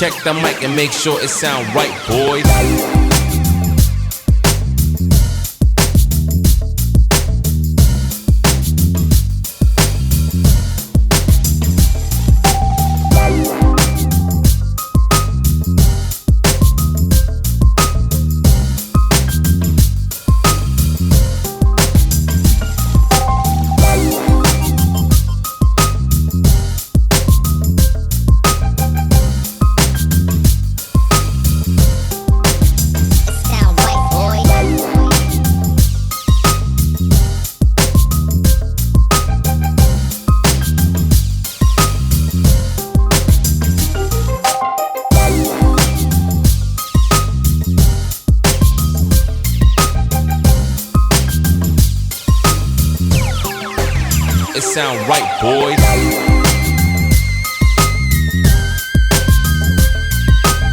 check the mic and make sure it sound right, boys. It sound right, boys.